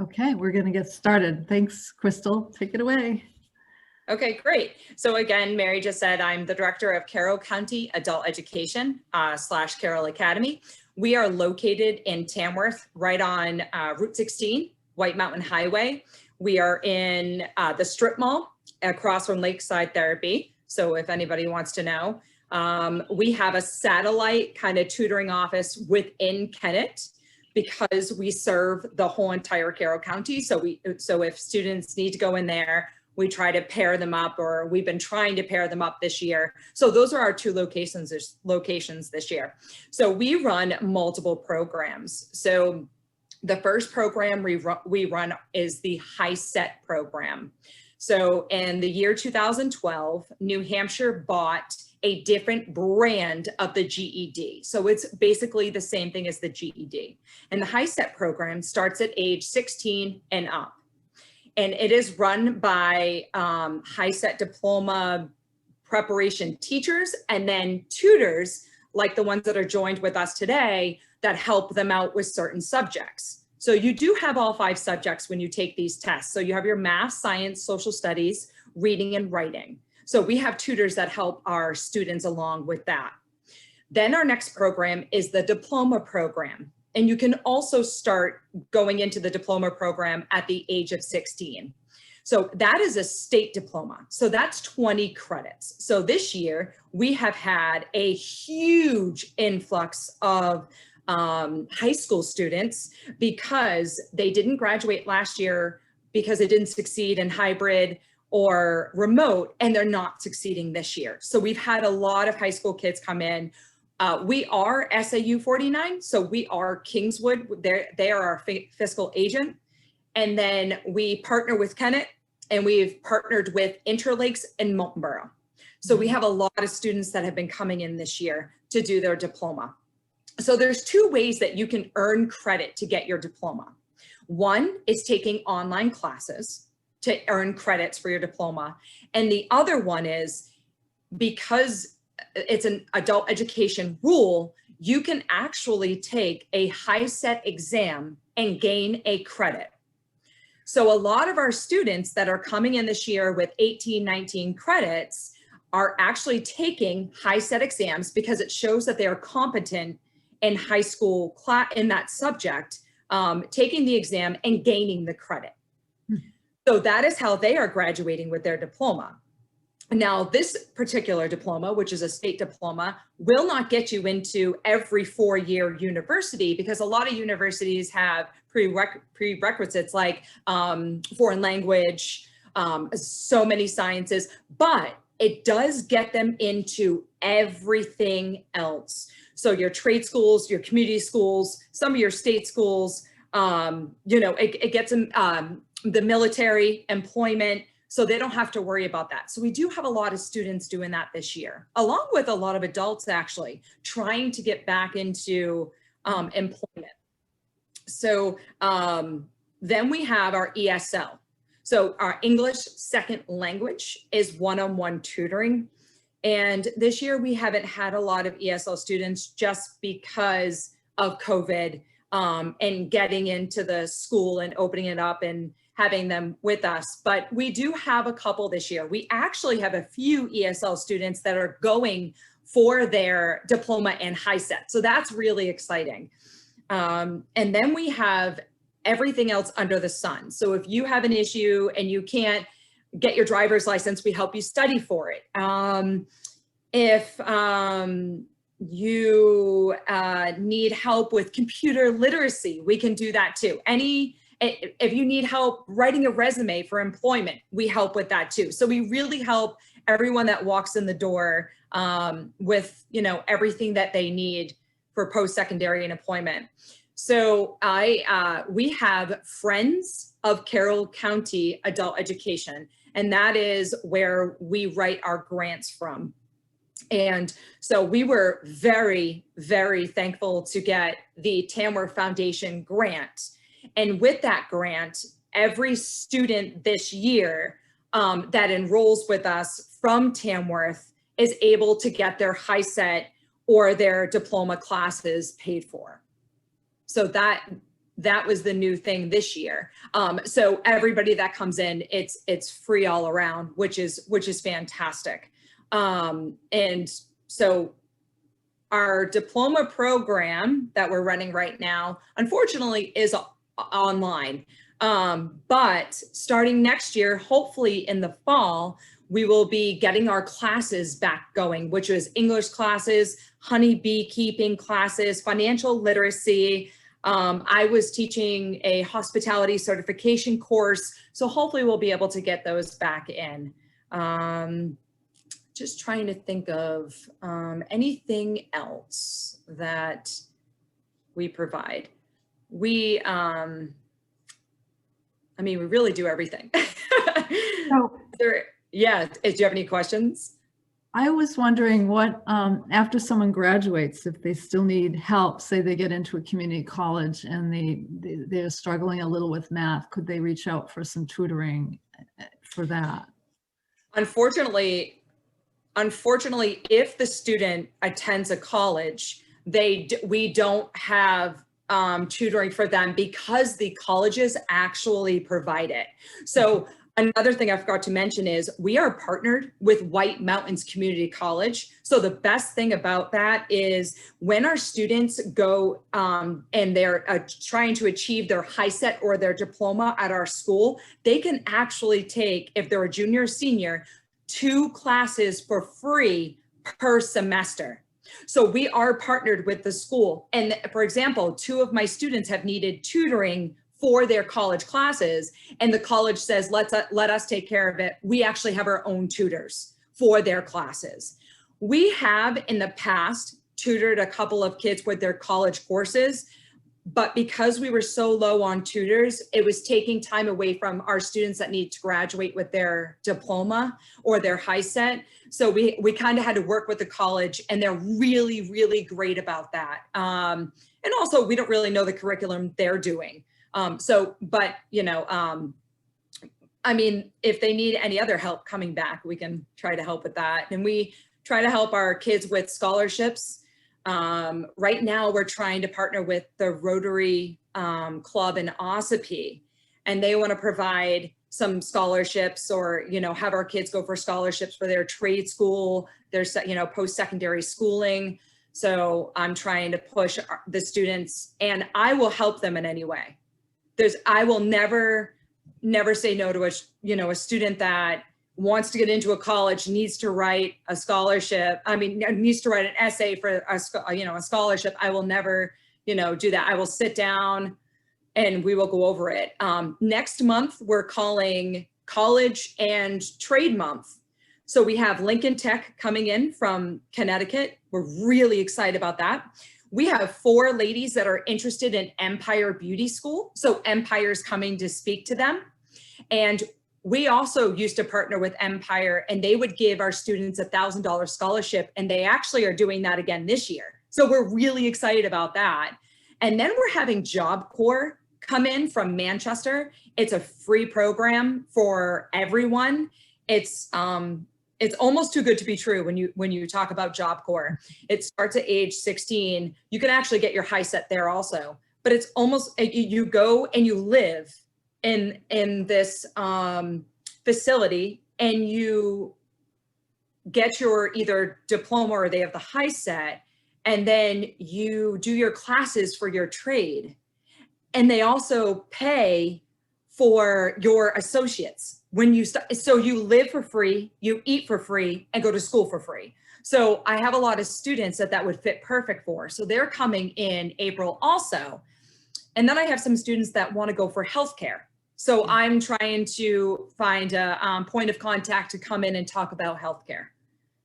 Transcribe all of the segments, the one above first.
Okay, we're going to get started. Thanks, Crystal. Take it away. Okay, great. So again, Mary just said I'm the director of Carroll County Adult Education / Carroll Academy. We are located in Tamworth, right on Route 16, White Mountain Highway. We are in the strip mall across from Lakeside Therapy. So if anybody wants to know, we have a satellite kind of tutoring office within Kennett, because we serve the whole entire Carroll County. So if students need to go in there, we try to pair them up, or we've been trying to pair them up this year. So those are our two locations this year. So we run multiple programs. So the first program we run is the HiSET program. So in the year 2012, New Hampshire bought a different brand of the GED. So it's basically the same thing as the GED. And the HiSET program starts at age 16 and up. And it is run by HiSET diploma preparation teachers and then tutors, like the ones that are joined with us today, that help them out with certain subjects. So you do have all 5 subjects when you take these tests. So you have your math, science, social studies, reading, and writing. So we have tutors that help our students along with that. Then our next program is the diploma program. And you can also start going into the diploma program at the age of 16. So that is a state diploma. So that's 20 credits. So this year we have had a huge influx of high school students, because they didn't graduate last year because they didn't succeed in hybrid or remote, and they're not succeeding this year. So we've had a lot of high school kids come in. We are SAU 49, so we are Kingswood. They are our fiscal agent. And then we partner with Kennett, and we've partnered with Interlakes and Moulton Borough. So we have a lot of students that have been coming in this year to do their diploma. So there's 2 ways that you can earn credit to get your diploma. One is taking online classes to earn credits for your diploma. And the other one is, because it's an adult education rule, you can actually take a HiSET exam and gain a credit. So a lot of our students that are coming in this year with 18, 19 credits are actually taking HiSET exams, because it shows that they are competent in high school class in that subject, taking the exam and gaining the credit. So that is how they are graduating with their diploma. Now, this particular diploma, which is a state diploma, will not get you into every 4-year university, because a lot of universities have prerequisites like foreign language, so many sciences, but it does get them into everything else. So your trade schools, your community schools, some of your state schools, it gets them the military, employment, so they don't have to worry about that. So we do have a lot of students doing that this year, along with a lot of adults actually trying to get back into employment. So then we have our ESL. So our English second language is one-on-one tutoring. And this year we haven't had a lot of ESL students, just because of COVID and getting into the school and opening it up and having them with us. But we do have a couple this year. We actually have a few ESL students that are going for their diploma and HiSET. So that's really exciting. And then we have everything else under the sun. So if you have an issue and you can't get your driver's license, we help you study for it. If you need help with computer literacy, we can do that too. If you need help writing a resume for employment, we help with that too. So we really help everyone that walks in the door with everything that they need for post-secondary and employment. So we have Friends of Carroll County Adult Education, and that is where we write our grants from. And so we were very, very thankful to get the Tamworth Foundation grant. And with that grant, every student this year that enrolls with us from Tamworth is able to get their HiSET or their diploma classes paid for. So that that was the new thing this year. So everybody that comes in, it's free all around, which is fantastic. And so our diploma program that we're running right now, unfortunately, is online. But starting next year, hopefully in the fall, we will be getting our classes back going, which is English classes, honey beekeeping classes, financial literacy. I was teaching a hospitality certification course, so hopefully we'll be able to get those back in. Just trying to think of anything else that we provide. We, I mean, we really do everything. So Yeah, do you have any questions? I was wondering what, after someone graduates, if they still need help, say they get into a community college and they're struggling a little with math, could they reach out for some tutoring for that? Unfortunately, if the student attends a college, we don't have tutoring for them because the colleges actually provide it. So another thing I forgot to mention is we are partnered with White Mountains Community College. So the best thing about that is when our students go and they're trying to achieve their HiSET or their diploma at our school, they can actually take, if they're a junior or senior, 2 classes for free per semester. So we are partnered with the school. And for example, 2 of my students have needed tutoring for their college classes, and the college says, let us take care of it. We actually have our own tutors for their classes. We have in the past tutored a couple of kids with their college courses, but because we were so low on tutors, it was taking time away from our students that need to graduate with their diploma or their HiSET. So we kind of had to work with the college, and they're really, really great about that. And also, we don't really know the curriculum they're doing. But you know, I mean, if they need any other help coming back, we can try to help with that. And we try to help our kids with scholarships. Right now we're trying to partner with the Rotary Club in Ossipee, and they want to provide some scholarships, or, you know, have our kids go for scholarships for their trade school, their, you know, post-secondary schooling. So I'm trying to push the students, and I will help them in any way. I will never say no to a student that wants to get into a college, needs to write a scholarship. I mean, needs to write an essay for a scholarship. I will never, do that. I will sit down and we will go over it. Next month, we're calling College and Trade Month. So we have Lincoln Tech coming in from Connecticut. We're really excited about that. We have 4 ladies that are interested in Empire Beauty School. So Empire's coming to speak to them. And we also used to partner with Empire, and they would give our students a $1,000 scholarship, and they actually are doing that again this year. So we're really excited about that. And then we're having Job Corps come in from Manchester. It's a free program for everyone. It's almost too good to be true when you talk about Job Corps. It starts at age 16. You can actually get your HiSET there also, but it's almost, you go and you live in this facility, and you get your either diploma, or they have the HiSET, and then you do your classes for your trade. And they also pay for your associates when you start. So you live for free, you eat for free, and go to school for free. So I have a lot of students that would fit perfect for. So they're coming in April also. And then I have some students that want to go for healthcare. So I'm trying to find a point of contact to come in and talk about healthcare.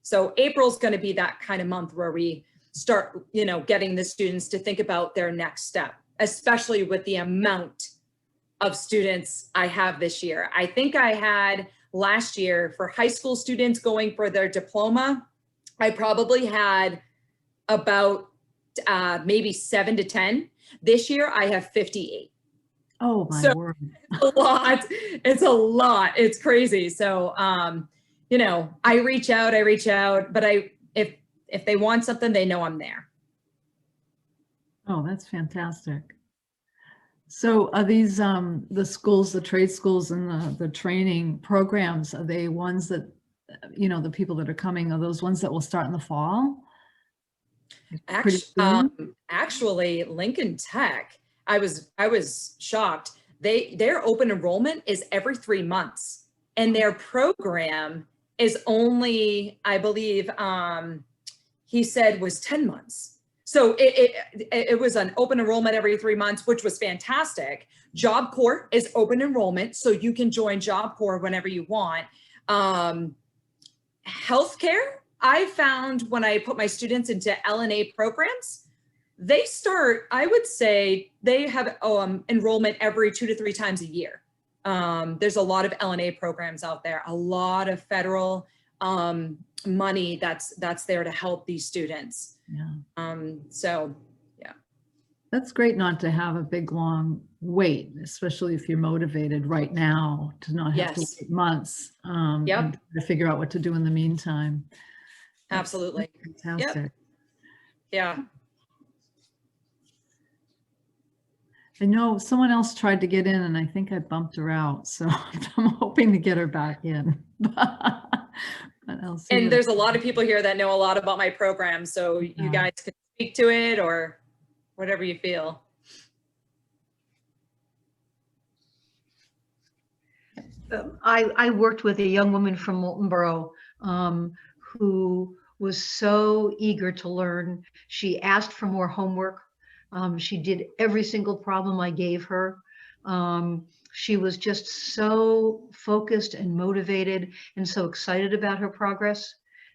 So April's going to be that kind of month where we start, getting the students to think about their next step, especially with the amount of students I have this year. I think I had last year for high school students going for their diploma, I probably had about maybe 7 to 10. This year I have 58. Oh my word. A lot. It's a lot. It's crazy. So, I reach out, but if they want something, they know I'm there. Oh, that's fantastic. So are these the schools, the trade schools and the training programs, are they ones that, the people that are coming, are those ones that will start in the fall? Pretty soon? Actually, Lincoln Tech, I was shocked. Their open enrollment is every 3 months, and their program is only, I believe, he said was 10 months. So it was an open enrollment every 3 months, which was fantastic. Job Corps is open enrollment, so you can join Job Corps whenever you want. Healthcare, I found when I put my students into LNA programs, they start, I would say they have enrollment every 2 to 3 times a year. There's a lot of LNA programs out there, a lot of federal money that's there to help these students. Yeah. So yeah. That's great not to have a big, long wait, especially if you're motivated right now to not have to wait months Yep. and to figure out what to do in the meantime. That's Absolutely. fantastic. Yep. Yeah. I know someone else tried to get in and I think I bumped her out, so I'm hoping to get her back in. But I'll see And what there's a lot of people here that know a lot about my program, so you guys can speak to it or whatever you feel. I worked with a young woman from Molten Borough who was so eager to learn. She asked for more homework. She did every single problem I gave her. She was just so focused and motivated and so excited about her progress.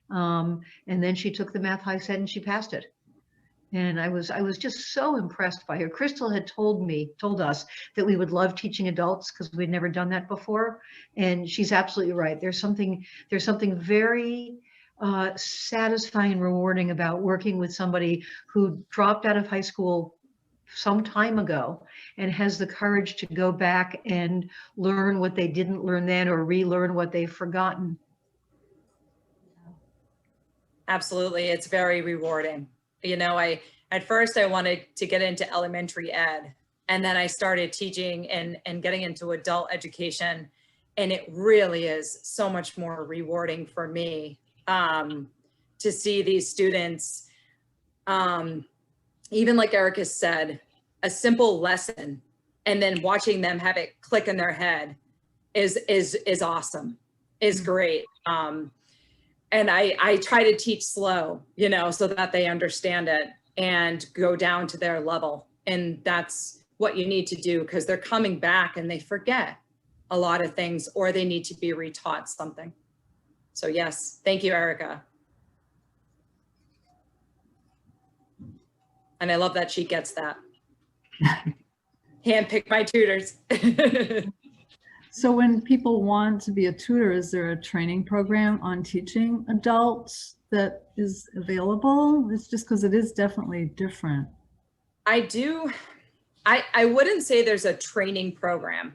And then she took the math HiSET and she passed it. And I was just so impressed by her. Crystal had told us that we would love teaching adults because we'd never done that before. And she's absolutely right. There's something very satisfying and rewarding about working with somebody who dropped out of high school some time ago and has the courage to go back and learn what they didn't learn then or relearn what they've forgotten. Absolutely. It's very rewarding. At first I wanted to get into elementary ed, and then I started teaching and getting into adult education. And it really is so much more rewarding for me to see these students, even like Erica said, a simple lesson, and then watching them have it click in their head is awesome, is great. And I try to teach slow, so that they understand it and go down to their level. And that's what you need to do, because they're coming back and they forget a lot of things, or they need to be retaught something. So yes, thank you, Erica. And I love that she gets that. Handpick my tutors. So when people want to be a tutor, is there a training program on teaching adults that is available? It's just because it is definitely different. I wouldn't say there's a training program.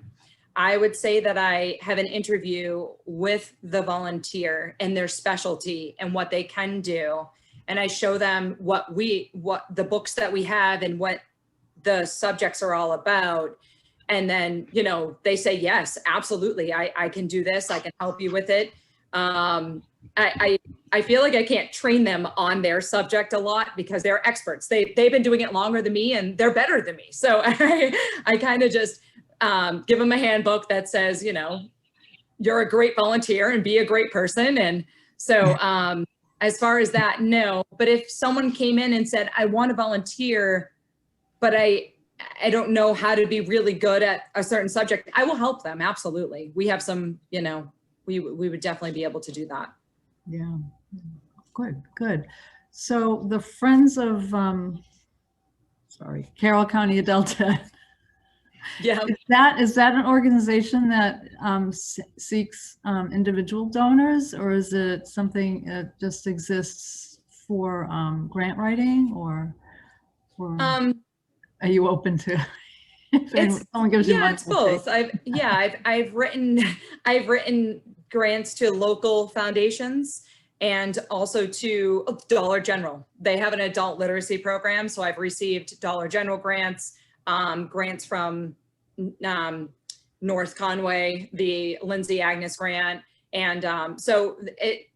I would say that I have an interview with the volunteer and their specialty and what they can do. And I show them what the books that we have and what the subjects are all about. And then, they say, yes, absolutely. I can do this. I can help you with it. I feel like I can't train them on their subject a lot because they're experts. They've been doing it longer than me and they're better than me. So I kind of just give them a handbook that says, you're a great volunteer and be a great person. And so as far as that, no. But if someone came in and said, I want to volunteer, but I don't know how to be really good at a certain subject, I will help them. Absolutely. We have some, we would definitely be able to do that. Yeah, good. So the Friends of, Carroll County Adult Ed. Yeah. Is that an organization that seeks individual donors, or is it something that just exists for grant writing, or are you open to if someone gives you money? It's both. I've written grants to local foundations and also to Dollar General. They have an adult literacy program, so I've received Dollar General grants. grants from North Conway, the Lindsay Agnes grant. And so it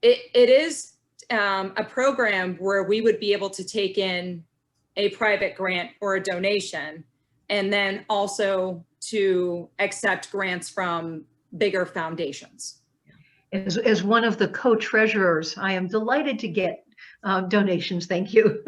is a program where we would be able to take in a private grant or a donation, and then also to accept grants from bigger foundations. As one of the co-treasurers, I am delighted to get donations. Thank you.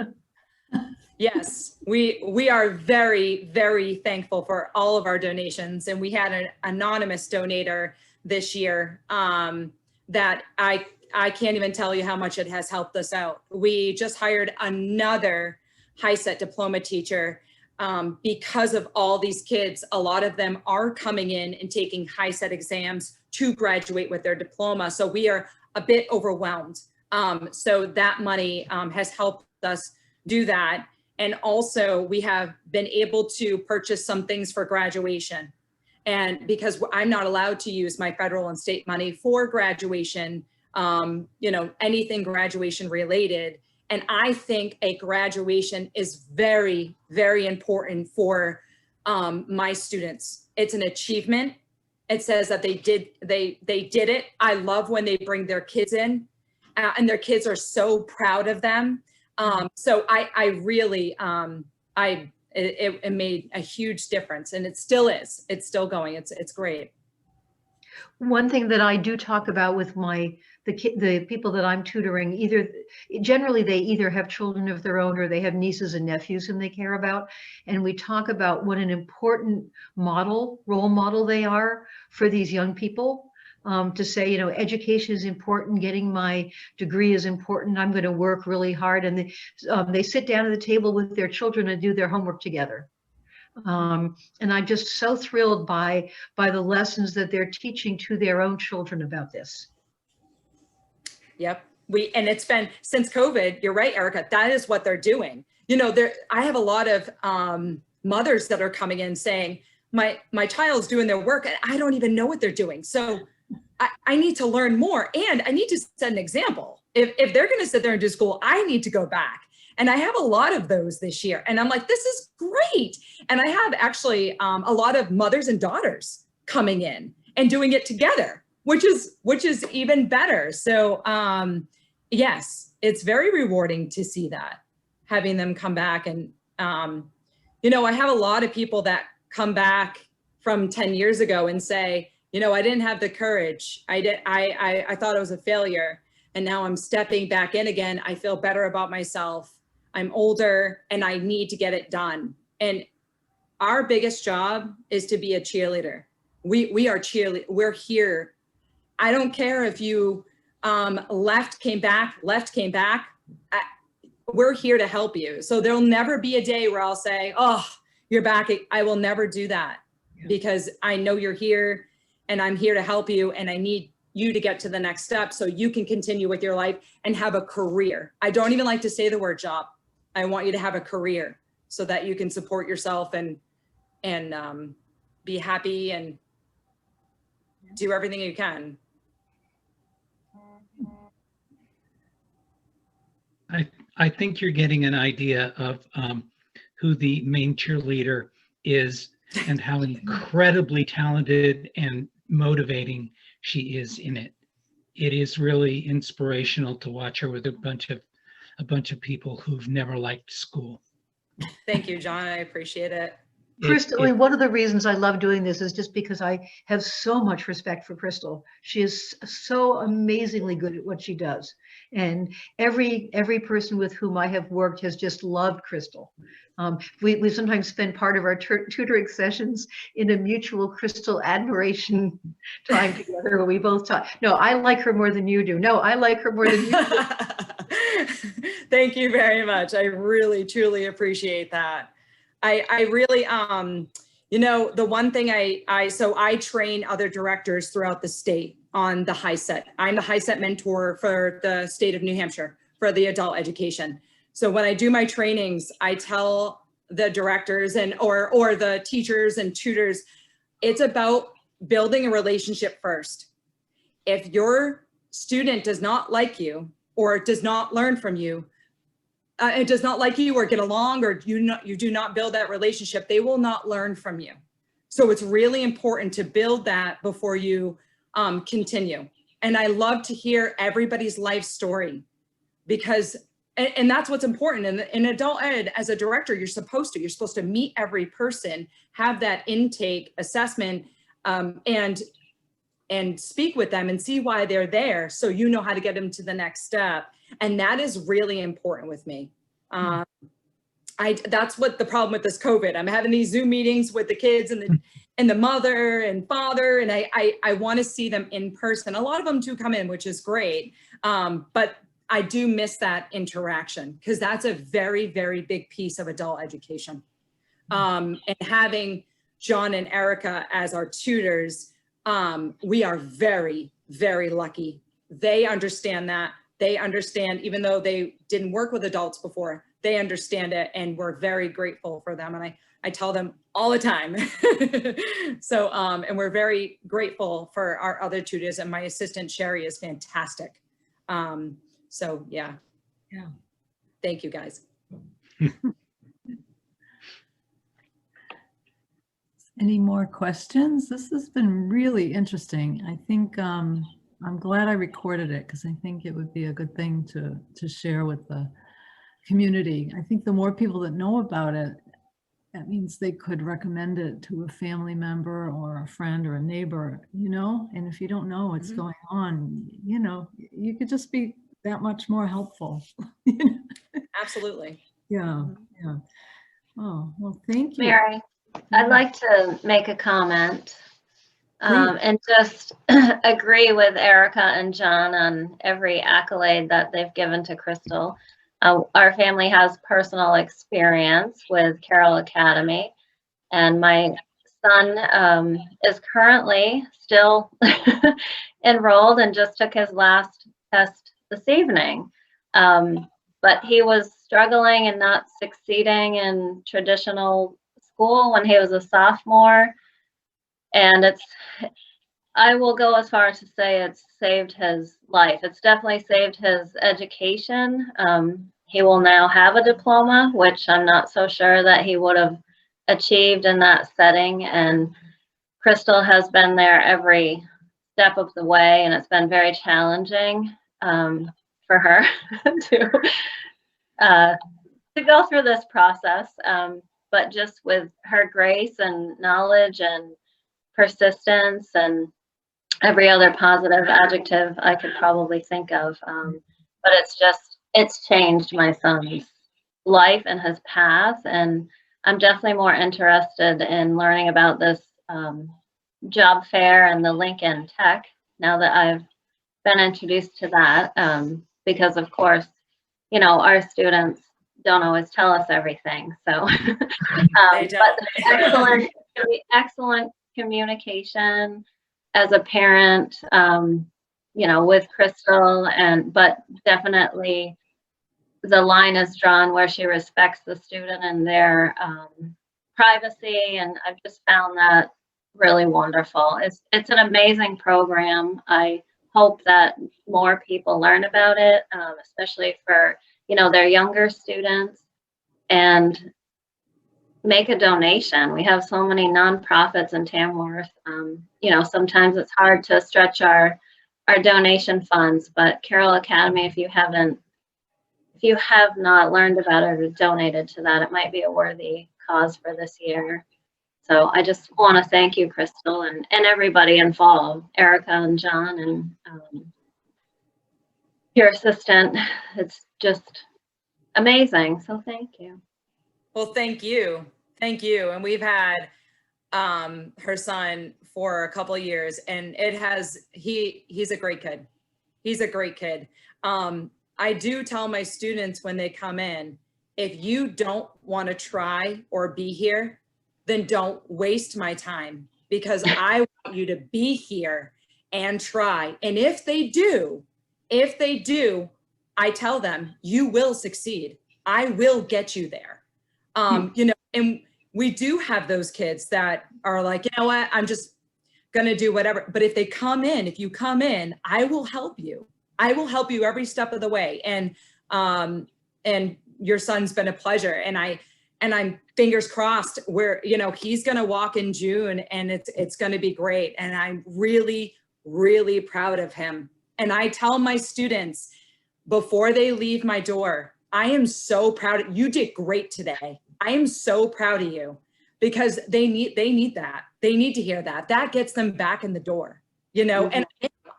Yes, we are very, very thankful for all of our donations. And we had an anonymous donator this year that I can't even tell you how much it has helped us out. We just hired another HiSET diploma teacher because of all these kids. A lot of them are coming in and taking HiSET exams to graduate with their diploma. So we are a bit overwhelmed. So that money has helped us do that. And also we have been able to purchase some things for graduation. And because I'm not allowed to use my federal and state money for graduation, anything graduation related. And I think a graduation is very, very important for my students. It's an achievement. It says that they did it. I love when they bring their kids in and their kids are so proud of them. So I really, it made a huge difference, and it still is. It's still going. It's great. One thing that I do talk about with the people that I'm tutoring, generally they either have children of their own or they have nieces and nephews whom they care about. And we talk about what an important role model they are for these young people. To say, education is important, getting my degree is important, I'm going to work really hard. And they sit down at the table with their children and do their homework together. And I'm just so thrilled by the lessons that they're teaching to their own children about this. Yep. And it's been since COVID, you're right, Erica, that is what they're doing. I have a lot of mothers that are coming in saying, my child's doing their work and I don't even know what they're doing. So I need to learn more, and I need to set an example. If they're going to sit there and do school, I need to go back. And I have a lot of those this year. And I'm like, this is great. And I have actually a lot of mothers and daughters coming in and doing it together, which is even better. So yes, it's very rewarding to see that, having them come back. And, I have a lot of people that come back from 10 years ago and say, I didn't have the courage. I thought I was a failure. And now I'm stepping back in again. I feel better about myself. I'm older and I need to get it done. And our biggest job is to be a cheerleader. We are cheerleaders. We're here. I don't care if you left, came back. We're here to help you. So there'll never be a day where I'll say, oh, you're back. I will never do that, because I know you're here and I'm here to help you. And I need you to get to the next step so you can continue with your life and have a career. I don't even like to say the word job. I want you to have a career so that you can support yourself and be happy and do everything you can. I think you're getting an idea of who the main cheerleader is and how incredibly talented and motivating she is in it. It is really inspirational to watch her with a bunch of people who've never liked school. Thank you, John. I appreciate it. Crystal, one of the reasons I love doing this is just because I have so much respect for Crystal. She is so amazingly good at what she does. And every person with whom I have worked has just loved Crystal. We sometimes spend part of our tutoring sessions in a mutual Crystal admiration time together where we both talk. No, I like her more than you do. No, I like her more than you do. Thank you very much. I really, truly appreciate that. I really, the one thing I train other directors throughout the state on the HiSET. I'm the HiSET mentor for the state of New Hampshire for the adult education. So when I do my trainings, I tell the directors or the teachers and tutors, it's about building a relationship first. If your student does not like you or does not learn from you, it does not like you or get along, or you do not build that relationship, they will not learn from you. So it's really important to build that before you continue. And I love to hear everybody's life story, because, and that's what's important. In adult ed, as a director, you're supposed to meet every person, have that intake assessment, and speak with them and see why they're there, so you know how to get them to the next step. And that is really important with me. That's what the problem with this COVID. I'm having these Zoom meetings with the kids and the mother and father, and I want to see them in person. A lot of them do come in, which is great. But I do miss that interaction, because that's a very, very big piece of adult education. And having John and Erica as our tutors, we are very, very lucky. They understand that. They understand, even though they didn't work with adults before, they understand it, and we're very grateful for them. And I tell them all the time. So, and we're very grateful for our other tutors, and my assistant Sherry is fantastic. So yeah. Thank you, guys. Any more questions? This has been really interesting. I think I'm glad I recorded it, because I think it would be a good thing to share with the community. I think the more people that know about it, that means they could recommend it to a family member or a friend or a neighbor, and if you don't know what's going on, you could just be that much more helpful. Absolutely. Yeah. Oh, well, thank you. Mary, I'd like to make a comment and just agree with Erica and John on every accolade that they've given to Crystal. Our family has personal experience with Carroll Academy, and my son is currently still enrolled and just took his last test this evening. But he was struggling and not succeeding in traditional school when he was a sophomore. And I will go as far as to say it's saved his life. It's definitely saved his education. He will now have a diploma, which I'm not so sure that he would have achieved in that setting. And Crystal has been there every step of the way, and it's been very challenging for her to go through this process. But just with her grace and knowledge and persistence and every other positive adjective I could probably think of. But it's changed my son's life and his path. And I'm definitely more interested in learning about this job fair and the Lincoln Tech now that I've been introduced to that. Because of course, our students don't always tell us everything. So, but excellent communication as a parent, with Crystal, but definitely the line is drawn where she respects the student and their privacy, and I've just found that really wonderful. It's an amazing program. I hope that more people learn about it, especially for their younger students, and make a donation. We have so many nonprofits in Tamworth. Sometimes it's hard to stretch our donation funds, but Carroll Academy, if you have not learned about it or donated to that, it might be a worthy cause for this year. So I just want to thank you, Crystal, and everybody involved, Erica and John, and your assistant. It's just amazing. So thank you. Well, thank you. Thank you. And we've had her son for a couple of years, and he's a great kid. He's a great kid. I do tell my students when they come in, if you don't want to try or be here, then don't waste my time, because I want you to be here and try. And if they do, I tell them, you will succeed. I will get you there. And we do have those kids that are like, you know what, I'm just going to do whatever. But if you come in, I will help you. I will help you every step of the way. And your son's been a pleasure. And I'm fingers crossed where, you know, he's going to walk in June and it's going to be great. And I'm really, really proud of him. And I tell my students before they leave my door, I am so proud. You did great today. I am so proud of you, because they need that. They need to hear that. That gets them back in the door, you know, and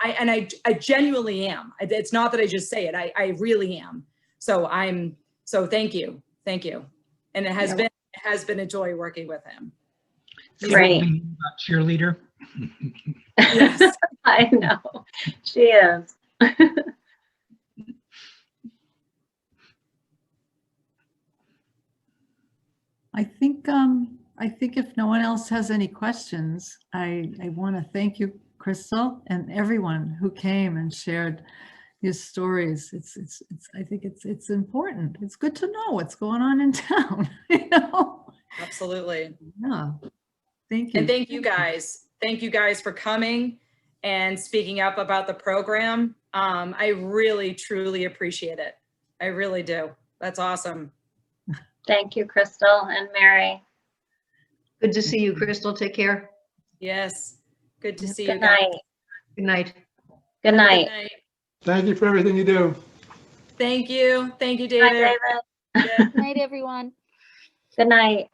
I genuinely am. It's not that I just say it. I really am. So thank you. Thank you. And it has been a joy working with him. Great. Cheerleader. Yes. I know. She is. I think if no one else has any questions, I want to thank you, Crystal, and everyone who came and shared your stories. I think it's important. It's good to know what's going on in town, you know? Absolutely. Yeah. Thank you. And thank you guys. Thank you guys for coming and speaking up about the program. I really, truly appreciate it. I really do. That's awesome. Thank you, Crystal and Mary. Good to see you, Crystal. Take care. Yes. Good to see you Good guys. night. Good night. Good night. Good night. Thank you for everything you do. Thank you. Thank you, Good night, David. David. Yeah. Good night, everyone. Good night.